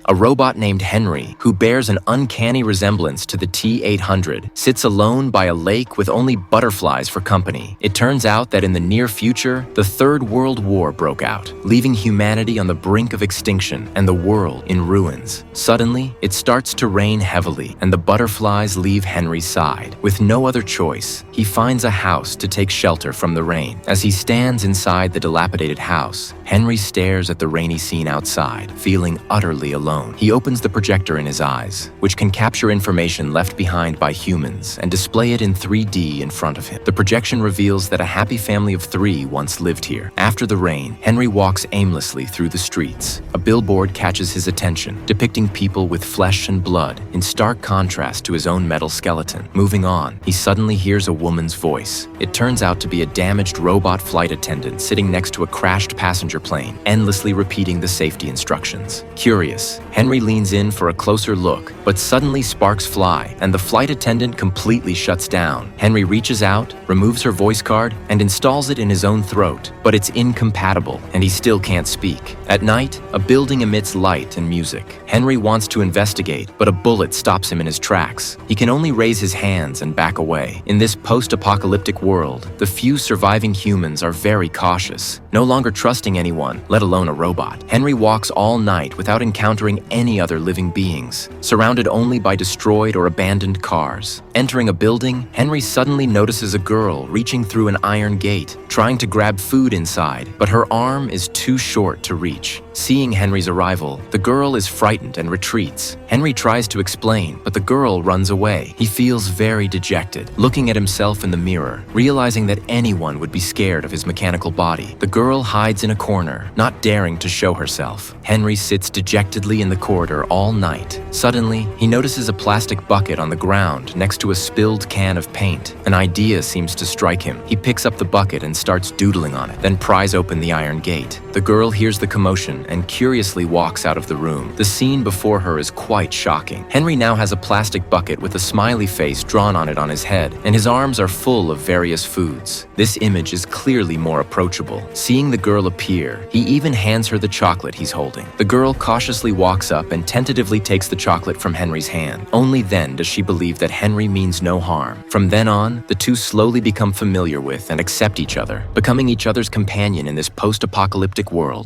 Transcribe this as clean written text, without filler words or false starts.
A robot named Henry, who bears an uncanny resemblance to the T-800, sits alone by a lake with only butterflies for company. It turns out that in the near future, the Third World War broke out, leaving humanity on the brink of extinction and the world in ruins. Suddenly, it starts to rain heavily, and the butterflies leave Henry's side. With no other choice, he finds a house to take shelter from the rain. As he stands inside the dilapidated house, Henry stares at the rainy scene outside, feeling utterly alone. He opens the projector in his eyes, which can capture information left behind by humans and display it in 3D in front of him. The projection reveals that a happy family of 3 once lived here. After the rain, Henry walks aimlessly through the streets. A billboard catches his attention, depicting people with flesh and blood, in stark contrast to his own metal skeleton. Moving on, he suddenly hears a woman's voice. It turns out to be a damaged robot flight attendant sitting next to a crashed passenger plane, endlessly repeating the safety instructions. Curious, Henry leans in for a closer look, but suddenly sparks fly, and the flight attendant completely shuts down. Henry reaches out, removes her voice card, and installs it in his own throat, but it's incompatible, and he still can't speak. At night, a building emits light and music. Henry wants to investigate, but a bullet stops him in his tracks. He can only raise his hands and back away. In this post-apocalyptic world, the few surviving humans are very cautious, no longer trusting anyone, let alone a robot. Henry walks all night without encountering any other living beings, surrounded only by destroyed or abandoned cars. Entering a building, Henry suddenly notices a girl reaching through an iron gate, trying to grab food inside, but her arm is too short to reach. Seeing Henry's arrival, the girl is frightened and retreats. Henry tries to explain, but the girl runs away. He feels very dejected, looking at himself in the mirror, realizing that anyone would be scared of his mechanical body. The girl hides in a corner, not daring to show herself. Henry sits dejectedly in the corridor all night. Suddenly, he notices a plastic bucket on the ground next to a spilled can of paint. An idea seems to strike him. He picks up the bucket and starts doodling on it, then pries open the iron gate. The girl hears the commotion and curiously walks out of the room. The scene before her is quite shocking. Henry now has a plastic bucket with a smiley face drawn on it on his head, and his arms are full of various foods. This image is clearly more approachable. Seeing the girl appear, he even hands her the chocolate he's holding. The girl cautiously walks up and tentatively takes the chocolate from Henry's hand. Only then does she believe that Henry means no harm. From then on, the two slowly become familiar with and accept each other, becoming each other's companion in this post-apocalyptic world.